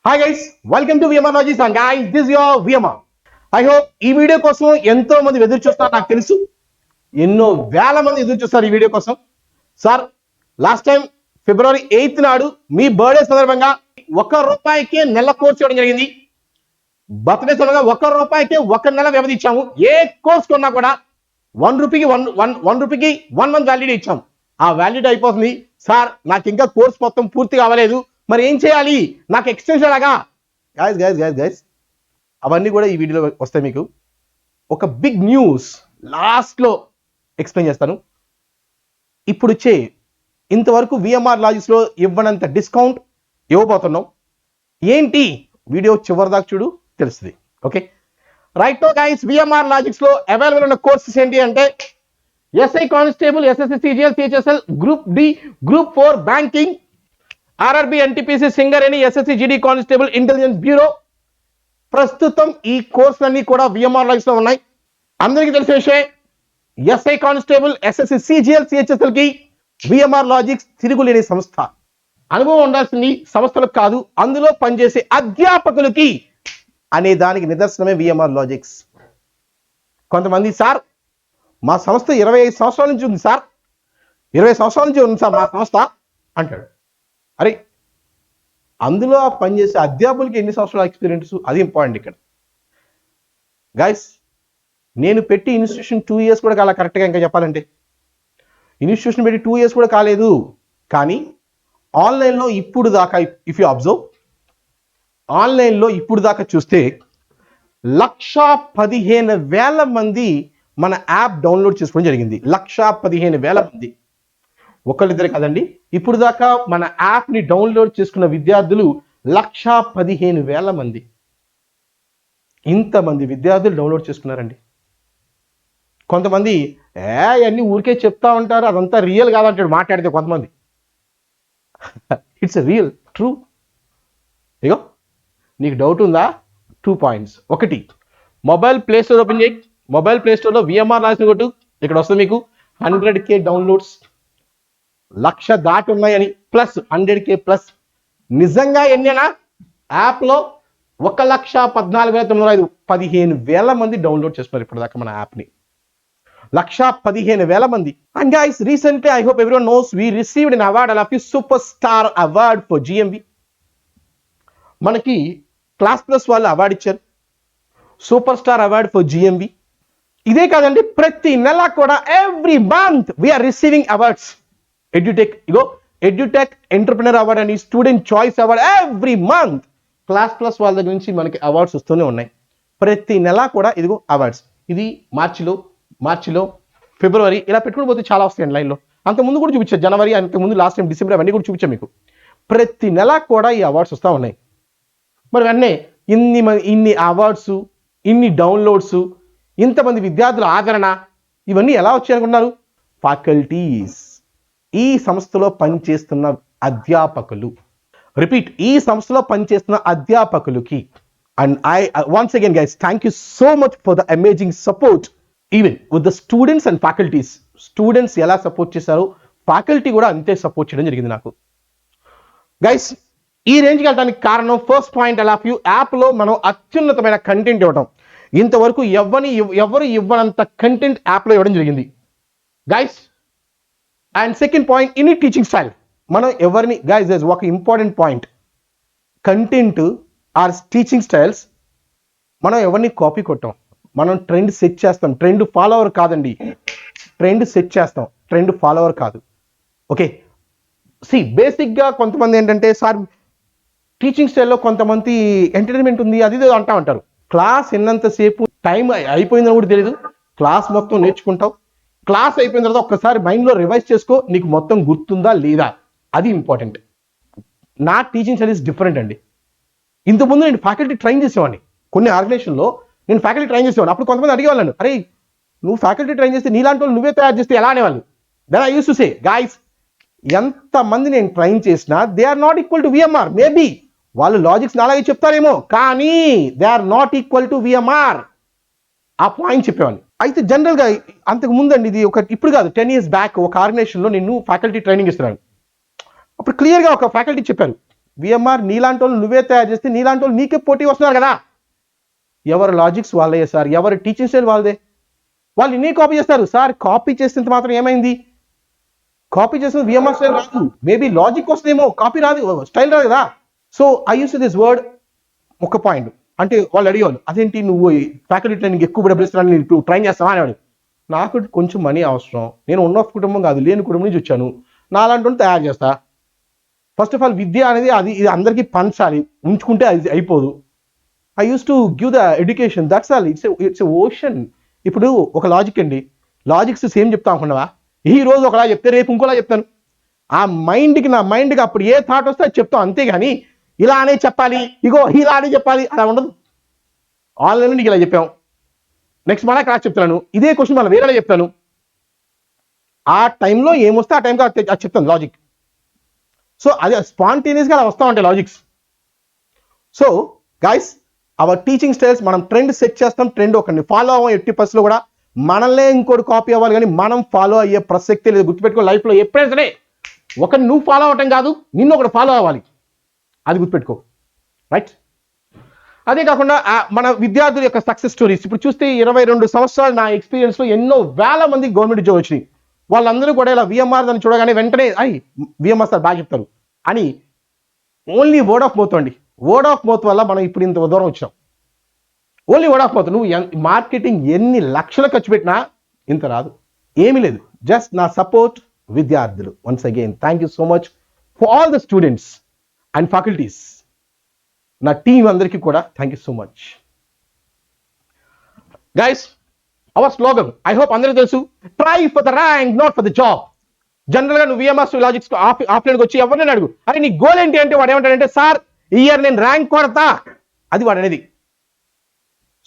Hi guys, welcome to VMR Logics and guys, this is your VMR. I hope ఈ video కోసం ఎంతో మంది ఎదురు చూస్తారు నాకు తెలుసు. ఎన్నో వేల మంది ఎదురు చూస్తారు ఈ వీడియో కోసం. సార్ లాస్ట్ టైం ఫిబ్రవరి 8th నాడు మీ బర్త్డే సందర్భంగా ₹1కే నెల కోర్స్ ఇవ్వడం జరిగింది. బర్త్డే సందర్భంగా ₹1కే 1 నెల వ్యవధి ఇచ్చాము. ఏ కోర్స్ కొన్నా కూడా ₹1కి 1 మంత్ వ్యాలిడిటీ ఇచ్చాము. ఆ వ్యాలిడిటీ అయిపోతుంది. సార్ నాకు ఇంకా కోర్స్ మొత్తం పూర్తి కావలేదు, మరి ఏం చేయాలి, నాకు ఎక్స్టెన్షన్ లాగా గైస్ అవన్నీ కూడా ఈ వీడియోలో వస్తాయి. మీకు ఒక బిగ్ న్యూస్ లాస్ట్లో ఎక్స్ప్లెయిన్ చేస్తాను. ఇప్పుడు వచ్చే ఇంతవరకు విఎంఆర్ లాజిక్స్ లో ఇవ్వనంత డిస్కౌంట్ ఇవ్వబోతున్నాం. ఏంటి వీడియో చివరి దాకా చూడు, తెలుస్తుంది. Okay right now guys, VMR logics లో అవైలబుల్ ఉన్న కోర్సెస్ ఏంటి అంటే SI constable, SSC CGL, CHSL, group D, group 4 banking, RRB, NTPC, Singareni, SSC GD constable, intelligence bureau. ప్రస్తుతం ఈ కోర్సులన్నీ కూడా విఎంఆర్ లాజిక్స్ లో ఉన్నాయి. అందరికీ తెలిసిన విషయం, SI constable, SSC CGL, CHSL కి విఎంఆర్ లాజిక్స్ తిరుగులేని సంస్థ. అనుభవం ఉండాల్సింది సంస్థలకు కాదు, అందులో పనిచేసే అధ్యాపకులకి అనే దానికి నిదర్శనమే విఎంఆర్ లాజిక్స్. కొంతమంది సార్ మా సంస్థ 25 సంవత్సరాల నుంచి ఉంది సార్, 20 సంవత్సరాల నుంచి ఉంది సార్ మా సంస్థ అంటాడు. అరే అందులో పనిచేసే అధ్యాపకులకి ఎన్ని సంవత్సరాల ఎక్స్పీరియన్స్, అది ఇంపార్టెంట్ ఇక్కడ. గైస్ నేను పెట్టి ఇన్స్టిట్యూషన్ 2 years కూడా కాల, కరెక్ట్గా ఇంకా చెప్పాలంటే ఇన్స్టిట్యూషన్ పెట్టి 2 years కూడా కాలేదు. కానీ ఆన్లైన్లో ఇప్పుడు దాకా ఇఫ్ యూ అబ్జర్వ్, ఆన్లైన్లో ఇప్పుడు దాకా చూస్తే 1,15,000 మంది మన యాప్ డౌన్లోడ్ చేసుకోవడం జరిగింది. 1,15,000 మంది, ఒకళ్ళిద్దరు కదండి. ఇప్పుడు దాకా మన యాప్ని డౌన్లోడ్ చేసుకున్న విద్యార్థులు 1,15,000 మంది. ఇంతమంది విద్యార్థులు డౌన్లోడ్ చేసుకున్నారండి. కొంతమంది అన్నీ ఊరికే చెప్తా ఉంటారు, అదంతా రియల్ కాదంటాడు మాట్లాడితే కొంతమంది. It's real, true. ఇగో నీకు డౌట్ ఉందా? 2 points. ఒకటి, మొబైల్ ప్లే స్టోర్ ఓపెన్ చేయి. మొబైల్ ప్లే స్టోర్లో విఎంఆర్ లాజిక్స్ కొట్టు. ఇక్కడ వస్తుంది మీకు 100K డౌన్లోడ్స్, 1,00,000 దాటి ఉన్నాయని, ప్లస్ 100K ప్లస్. నిజంగా ఎన్నైనా యాప్లో 1,14,905 15,000 మంది డౌన్లోడ్ చేస్తున్నారు ఇప్పటిదాకా మన యాప్ని. 1,15,000 మంది. And guys recently I hope everyone knows we received an award, అలా superstar award for GMV. మనకి క్లాస్ ప్లస్ వాళ్ళు అవార్డు ఇచ్చారు, superstar award for GMV. ఇదే కాదండి, ప్రతి నెల కూడా every month we are receiving awards. Edutech, ego edutech entrepreneur award అని, student choice award, every month Class Plus వాళ్ళ దగ్గర నుంచి మనకి అవార్డ్స్ వస్తూనే ఉన్నాయి. ప్రతి నెల కూడా ఇదిగో అవార్డ్స్. ఇది మార్చిలో ఫిబ్రవరి ఇలా పెట్టుకుని పోతే చాలా వస్తాయండి లైన్లో. అంతకుముందు కూడా చూపించారు, జనవరి, అంతకుముందు లాస్ట్ టైం డిసెంబర్, అవన్నీ కూడా చూపించాం మీకు. ప్రతి నెల కూడా ఈ అవార్డ్స్ వస్తూ ఉన్నాయి. మరి వెంటనే ఇన్ని అవార్డ్స్, ఇన్ని డౌన్లోడ్స్, ఇంతమంది విద్యార్థుల ఆదరణ, ఇవన్నీ ఎలా వచ్చాయనుకున్నారు? ఫ్యాకల్టీస్, ఈ సంస్థలో పనిచేస్తున్న అధ్యాపకులు. రిపీట్, ఈ సంస్థలో పనిచేస్తున్న అధ్యాపకులకి. And once again guys, thank you so much for the amazing support even with the students and faculties. Students ఎలా సపోర్ట్ చేశారో ఫ్యాకల్టీ కూడా అంతే సపోర్ట్ చేయడం జరిగింది నాకు. గైస్ ఈ రేంజ్కి వెళ్ళడానికి కారణం, ఫస్ట్ పాయింట్, అలా యాప్లో మనం అత్యున్నతమైన కంటెంట్ ఇవ్వడం. ఇంతవరకు ఎవరు ఇవ్వనంత కంటెంట్ యాప్లో ఇవ్వడం జరిగింది guys. And second point, in teaching style. మనం ఎవరిని గైస్ ఒక important point, content or teaching styles మనం ఎవరిని కాపీ కొట్టాం, మనం ట్రెండ్ సెట్ చేస్తాం. ట్రెండ్ ఫాలోవర్ కాదండి, ట్రెండ్ సెట్ చేస్తాం, ట్రెండ్ ఫాలోవర్ కాదు. ఓకే బేసిక్గా కొంతమంది ఏంటంటే, సార్ టీచింగ్ స్టైల్లో కొంతమంది ఎంటర్టైన్మెంట్ ఉంది అది ఇది అంటా ఉంటారు. క్లాస్ ఎన్నంతసేపు టైం అయిపోయిందని కూడా తెలియదు, క్లాస్ మొత్తం నేర్చుకుంటావు. క్లాస్ అయిపోయిన తర్వాత ఒక్కసారి మైండ్లో రివైజ్ చేసుకో, నీకు మొత్తం గుర్తుందా లేదా, అది ఇంపార్టెంట్. నా టీచింగ్ స్టైల్ ఇస్ డిఫరెంట్ అండి. ఇంతకుముందు నేను ఫ్యాకల్టీ ట్రైన్ చేసేవాడిని, కొన్ని ఆర్గనైజేషన్లో నేను ఫ్యాకల్టీ ట్రైన్ చేసేవాడిని. అప్పుడు కొంతమంది అడిగేవాళ్ళను, అరే నువ్వు ఫ్యాకల్టీ ట్రైన్ చేస్తే నీలాంటి వాళ్ళు నువ్వే తయారు చేస్తే ఎలా అనేవాళ్ళు. Then I use to say guys, ఎంతమంది నేను ట్రైన్ చేసినా they are not equal to VMR. Maybe వాళ్ళు లాజిక్స్ అలాగే చెప్తారేమో, కానీ they are not equal to VMR. ఆ పాయింట్ చెప్పేవాడిని. అయితే జనరల్గా అంతకు ముందండి, ఇది ఇప్పుడు కాదు, 10 years బ్యాక్ ఒక ఆర్గనైజేషన్లో నేను ఫ్యాకల్టీ ట్రైనింగ్ ఇస్తున్నాను. అప్పుడు క్లియర్గా ఒక ఫ్యాకల్టీ చెప్పారు, విఎంఆర్ నీలాంటి వాళ్ళు నువ్వే తయారు చేస్తే నీలాంటి వాళ్ళు నీకే పోటీ వస్తున్నారు కదా. ఎవరి లాజిక్స్ వాళ్ళే సార్, ఎవరి టీచింగ్ స్టైల్ వాళ్ళదే. వాళ్ళు ఇన్ని కాపీ చేస్తారు సార్. కాపీ చేసినంత మాత్రం ఏమైంది? కాపీ చేసిన విఎంఆర్ స్టైల్ రాదు. మేబీ లాజిక్ వస్తేమో, కాపీ రాదు, స్టైల్ రాదు కదా. So I use this word ఒక పాయింట్. అంటే వాళ్ళు అడిగేవాళ్ళు, అదేంటి నువ్వు ఫ్యాకల్టీ ట్రైనింగ్ ఎక్కువ డబ్బులు ఇస్తున్నాను, నేను ట్రైన్ చేస్తావా అనేవాడు. నాకు కొంచెం మనీ అవసరం, నేను ఉన్న కుటుంబం కాదు, లేని కుటుంబం నుంచి వచ్చాను, నాలాంటి తయారు చేస్తా. ఫస్ట్ ఆఫ్ ఆల్ విద్య అనేది ఇది అందరికీ పంచాలి, ఉంచుకుంటే అది అయిపోదు. I use to give the education, that's all. It's ocean. ఇప్పుడు ఒక లాజిక్ అండి, లాజిక్స్ సేమ్ చెప్తా అనుకున్నావా? ఈ రోజు ఒకలా చెప్తే రేపు ఇంకోలా చెప్తాను. ఆ మైండ్కి, నా మైండ్కి అప్పుడు ఏ థాట్ వస్తే అది చెప్తాం, అంతేగాని ఇలానే చెప్పాలి, ఇగో ఇలానే చెప్పాలి అలా ఉండదు. ఆన్లైన్లో నీకు ఇలా చెప్పాం, నెక్స్ట్ మళ్ళీ క్లాస్ చెప్తున్నాను, ఇదే క్వశ్చన్ మళ్ళీ వేరేలా చెప్తాను. ఆ టైంలో ఏమొస్తే ఆ టైంకి అది చెప్తాను లాజిక్. సో అది స్పాంటేనియస్గా అలా వస్తూ ఉంటాయి logics. So guys, our teaching styles, మనం ట్రెండ్ సెట్ చేస్తాం, ట్రెండ్ ఒకరిని ఫాలో అవ్వం ఎట్టి పరిస్థితుల్లో కూడా. మనల్నే ఇంకోటి కాపీ అవ్వాలి, కానీ మనం ఫాలో అయ్యే ప్రసక్తే లేదు. గుర్తుపెట్టుకో, లైఫ్లో ఎప్పుడైనా సరే ఒకరిని నువ్వు ఫాలో అవటం కాదు, నిన్ను ఒకటి ఫాలో అవ్వాలి, అది గుర్తుపెట్టుకో, రైట్? అదే కాకుండా మన విద్యార్థుల యొక్క సక్సెస్ స్టోరీస్ ఇప్పుడు చూస్తే 22 సంవత్సరాలు నా ఎక్స్పీరియన్స్లో ఎన్నో వేల మంది గవర్నమెంట్ ఉద్యోగం వచ్చినాయి. వాళ్ళందరూ కూడా ఇలా విఎంఆర్ దాన్ని చూడగానే వెంటనే విఎంఆర్ సార్ బాగా చెప్తారు అని ఓన్లీ వర్డ్ ఆఫ్ మౌత్ అండి. వర్డ్ ఆఫ్ మౌత్ వల్ల మనం ఇప్పుడు ఇంత దూరం వచ్చాం. Only word of mouth. నువ్వు మార్కెటింగ్ ఎన్ని లక్షలు ఖర్చు పెట్టినా ఇంత రాదు, ఏమీ లేదు. జస్ట్ నా సపోర్ట్ విద్యార్థులు. Once again thank you so much for all the students and faculties. నా టీం అందరికీ కూడా thank you so much. Guys, our slogan I hope అందరికీ తెలుసు, try for the rank not for the job. జనరల్గా నువ్వు VMR logics ఆఫ్లైన్కి వచ్చి ఎవరిని అడుగు, అరే నీ గోల్ ఏంటి అంటే వాడు ఏమంటాడంటే, సార్ ఈ ఇయర్ నేను ర్యాంక్ కొడతా, అది వాడు అనేది.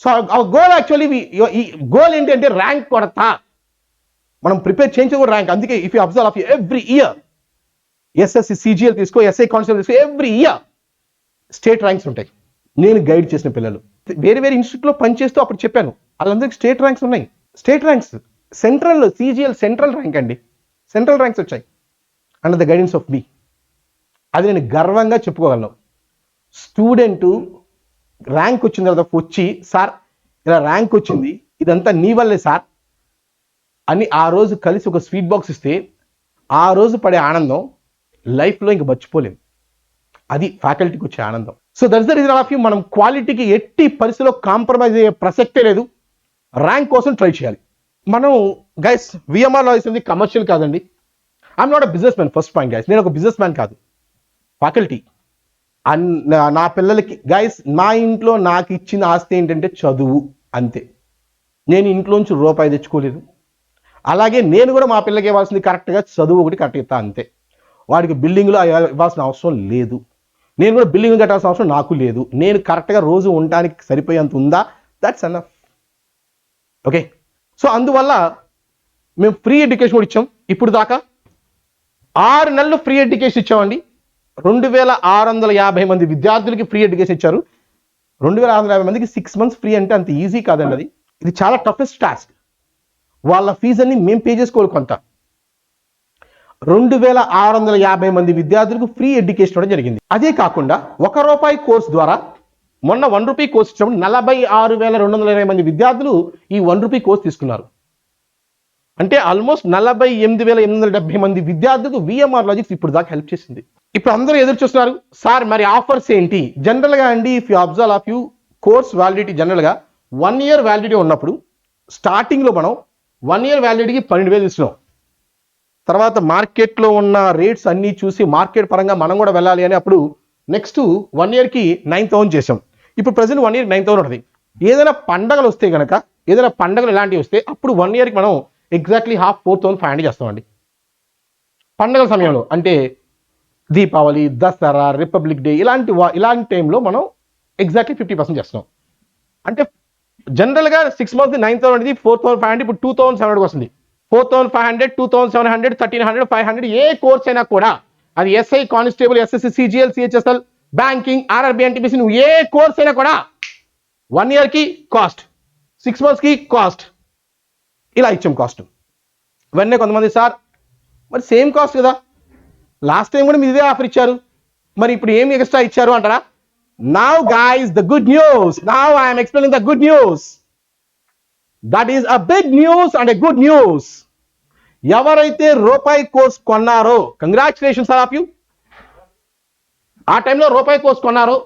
సో గోల్ యాక్చువల్లీ, ఈ గోల్ ఏంటి అంటే ర్యాంక్ కొడతా. మనం ప్రిపేర్ చేయించే కూడా ర్యాంక్. అందుకే if you observe of every year SSC CGL తీసుకో, ఎస్ఐ కానిస్టేబుల్ తీసుకో, ఎవ్రీ ఇయర్ స్టేట్ ర్యాంక్స్ ఉంటాయి. నేను గైడ్ చేసిన పిల్లలు వేరే వేరే ఇన్స్టిట్యూట్లో పనిచేస్తూ అప్పుడు చెప్పాను, వాళ్ళందరికీ స్టేట్ ర్యాంక్స్ ఉన్నాయి. State ranks, central CGL central rank అండి, సెంట్రల్ ర్యాంక్స్ వచ్చాయి అండర్ ద గైడెన్స్ ఆఫ్ మీ. అది నేను గర్వంగా చెప్పుకోగలను. స్టూడెంట్ ర్యాంక్ వచ్చిన తర్వాత వచ్చి, సార్ ఇలా ర్యాంక్ వచ్చింది, ఇదంతా నీ వల్లే సార్ అని ఆ రోజు కలిసి ఒక స్వీట్ బాక్స్ ఇస్తే ఆ రోజు పడే ఆనందం లైఫ్లో ఇంక మర్చిపోలేము. అది ఫ్యాకల్టీకి వచ్చే ఆనందం. So that's the reason of you. మనం క్వాలిటీకి ఎట్టి పరిస్థితిలో కాంప్రమైజ్ అయ్యే ప్రసక్తే లేదు. ర్యాంక్ కోసం ట్రై చేయాలి. మనం గైస్ విఎంఆర్లో వేసింది కమర్షియల్ కాదండి. I'm not a business man. First point guys, నేను ఒక బిజినెస్ మ్యాన్ కాదు, ఫ్యాకల్టీ. నా పిల్లలకి గైస్, మా ఇంట్లో నాకు ఇచ్చిన ఆస్తి ఏంటంటే చదువు, అంతే. నేను ఇంట్లోంచి రూపాయి తెచ్చుకోలేదు. అలాగే నేను కూడా మా పిల్లలకి ఇవ్వాల్సింది కరెక్ట్గా చదువు ఒకటి కరెక్ట్ ఇస్తా, అంతే. వాడికి బిల్డింగ్లో ఇవ్వాల్సిన అవసరం లేదు, నేను కూడా బిల్డింగ్ కట్టాల్సిన అవసరం నాకు లేదు. నేను కరెక్ట్గా రోజు ఉండడానికి సరిపోయేంత ఉందా, దట్స్ ఎనఫ్. ఓకే, సో అందువల్ల మేము ఫ్రీ ఎడ్యుకేషన్ కూడా ఇచ్చాం. ఇప్పుడు దాకా 6 నెలలు ఫ్రీ ఎడ్యుకేషన్ ఇచ్చామండి. 2650 మంది విద్యార్థులకి ఫ్రీ ఎడ్యుకేషన్ ఇచ్చారు. 2650 మందికి 6 months ఫ్రీ అంటే అంత ఈజీ కాదండి. అది ఇది చాలా టఫెస్ట్ టాస్క్. వాళ్ళ ఫీజుని మేము పే చేసుకోవాలి కొంత. 2650 మంది విద్యార్థులకు ఫ్రీ ఎడ్యుకేషన్ ఇవ్వడం జరిగింది. అదే కాకుండా ₹1 కోర్స్ ద్వారా మొన్న ₹1 కోర్స్ ఇచ్చినప్పుడు 46,220 మంది విద్యార్థులు ఈ ₹1 కోర్స్ తీసుకున్నారు. అంటే ఆల్మోస్ట్ 48,870 మంది విద్యార్థులకు విఎంఆర్ లాజిక్స్ ఇప్పుడు దాకా హెల్ప్ చేసింది. ఇప్పుడు అందరూ ఎదురు చూస్తున్నారు, సార్ మరి ఆఫర్స్ ఏంటి? జనరల్గా అండి, if you observe of you course validity జనరల్గా 1 year వ్యాలిడిటీ ఉన్నప్పుడు స్టార్టింగ్లో మనం 1 year వ్యాలిడిటీకి 12,000 ఇస్తున్నాం. తర్వాత మార్కెట్లో ఉన్న రేట్స్ అన్నీ చూసి మార్కెట్ పరంగా మనం కూడా వెళ్ళాలి అని అప్పుడు నెక్స్ట్ 1 yearకి 9,000 చేసాం. ఇప్పుడు ప్రజెంట్ 1 yearకి 9,000 ఉంటుంది. ఏదైనా పండగలు వస్తే కనుక, ఏదైనా పండగలు ఇలాంటివి వస్తే అప్పుడు 1 yearకి మనం ఎగ్జాక్ట్లీ 4,500 చేస్తామండి. పండగల సమయంలో అంటే దీపావళి, దసరా, రిపబ్లిక్ డే ఇలాంటి టైంలో మనం ఎగ్జాక్ట్లీ 50% చేస్తున్నాం. అంటే జనరల్గా 6 months 9,000 అనేది 4,500, ఇప్పుడు 2,700 వస్తుంది. 4,500, 2,700, 1,300, 500 ఏ కోర్స్ అయినా కూడా, అది SI constable, SSC CGL, CHSL, banking, RRB, NTPC, నువ్వు ఏ కోర్స్ అయినా కూడా 1 yearకి కాస్ట్, 6 monthsకి కాస్ట్, ఇలా ఇచ్చాం కాస్ట్. వెంటనే కొంతమంది, సార్ మరి సేమ్ కాస్ట్ కదా, లాస్ట్ టైం కూడా మీరు ఇదే ఆఫర్ ఇచ్చారు, మరి ఇప్పుడు ఏమి ఎక్స్ట్రా ఇచ్చారు అంటారా? Now guys the good news, now I'm explaining the good news. That is a big news and a good news. ఎవరైతే రూపాయి కోర్స్ కొన్నారో, కంగ్రాచులేషన్స్ ఆల్ ఆఫ్ యూ. ఆ టైంలో రూపాయి కోర్స్ కొన్నారో,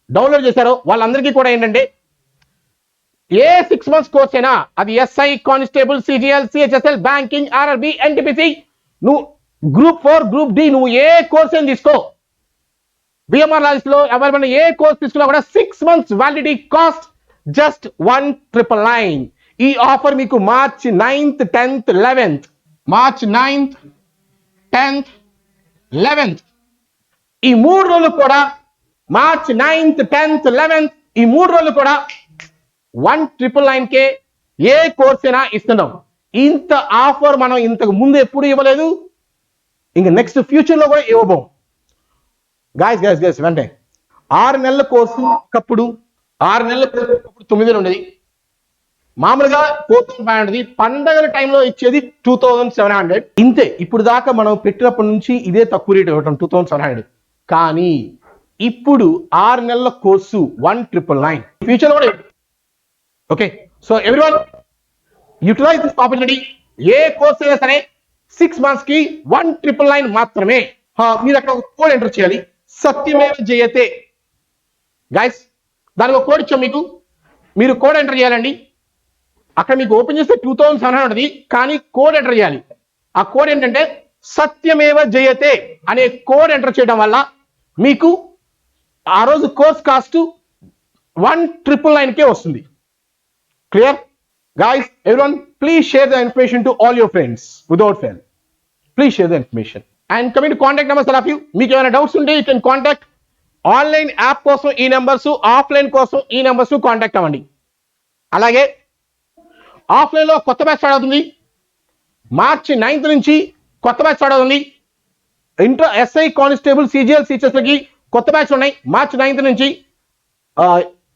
డౌన్లోడ్ చేశారో వాళ్ళందరికీ కూడా ఏంటంటే ఏ 6 months కోర్స్ అయినా, అది SI, constable, CGL, CHSL, banking, RRB, NTPC, నువ్వు గ్రూప్ 4, గ్రూప్ డి, నువ్వు ఏ కోర్స్ అయినా తీసుకో, బిఎంఆర్ లాజిక్స్ లో అవైలబుల్ ఏ కోర్స్ తీసుకున్నా కూడా 6 months వ్యాలిడిటీ, కాస్ట్ జస్ట్ 1,999. ఈ ఆఫర్ మీకు March 9th, 10th, 11th, March 9th, 10th, 11th ఈ 3 రోజులు కూడా, మార్చ్ 9th, 10th, 11th ఈ 3 రోజులు కూడా 1,999కే ఏ కోర్స్ అయినా ఇస్తున్నాం. ఇంత ఆఫర్ మనం ఇంతకు ముందు ఎప్పుడు ఇవ్వలేదు, ఇంకా నెక్స్ట్ ఫ్యూచర్ లో కూడా ఇవ్వబోం. గాయస్ వెంటనే 6 నెలల కోర్సు ఒకప్పుడు 6 నెలల కోర్సు ఒకప్పుడు 900 ఉండేది, మామూలుగా 4,500, పండగల టైంలో ఇచ్చేది 2,700. ఇంతే, ఇప్పుడు దాకా మనం పెట్టినప్పటి నుంచి ఇదే తక్కువ రేట్ ఇవ్వటం 2,700. కానీ ఇప్పుడు 6 నెలల కోర్సు 1,999 ఫ్యూచర్ లో కూడా. Okay, so everyone utilise this opportunity. ఏ కోర్స్ అయినా సరే 6 months కి 1,999 మాత్రమే. మీరు అక్కడ ఒక కోడ్ ఎంటర్ చేయాలి, సత్యమేవ జయతే. గైస్ దానికి ఒక కోడ్ ఇచ్చాం మీకు, మీరు కోడ్ ఎంటర్ చేయాలండి. అక్కడ మీకు ఓపెన్ చేస్తే 2,700 ఉంటుంది, కానీ కోడ్ ఎంటర్ చేయాలి. ఆ కోడ్ ఏంటంటే సత్యమేవ జయతే అనే కోడ్ ఎంటర్ చేయడం వల్ల మీకు ఆ రోజు కోర్స్ కాస్ట్ 1,999కే వస్తుంది. Clear? Guys, everyone, please share the information to all your friends without fail. Please share the information. And coming to contact numbers, all of you, మీకు ఏమైనా డౌట్స్ ఉంటే you can contact. Online app కోసం ఈ numbers, offline కోసం ఈ numbers contact అవ్వండి. అలాగే offline లో కొత్త బ్యాచ్ స్టార్ట్ అవుతుంది, మార్చి 9th నుంచి కొత్త బ్యాచ్ స్టార్ట్ అవుతుంది. ఇంటర్ ఎస్ఐ, కానిస్టేబుల్, సిజిఎల్, సిహెచ్ఎస్లకి కొత్త బ్యాచ్ ఉన్నాయి మార్చి 9th నుంచి.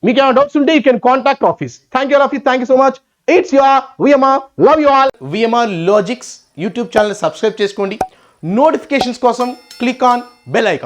మీకు ఏమైనా డౌట్స్ ఉంటే you can contact office. Thank you all of you, thank you so much. It's your VMR, love you all. VMR logics YouTube channel subscribe చేసుకోండి. Notifications కోసం click on bell icon.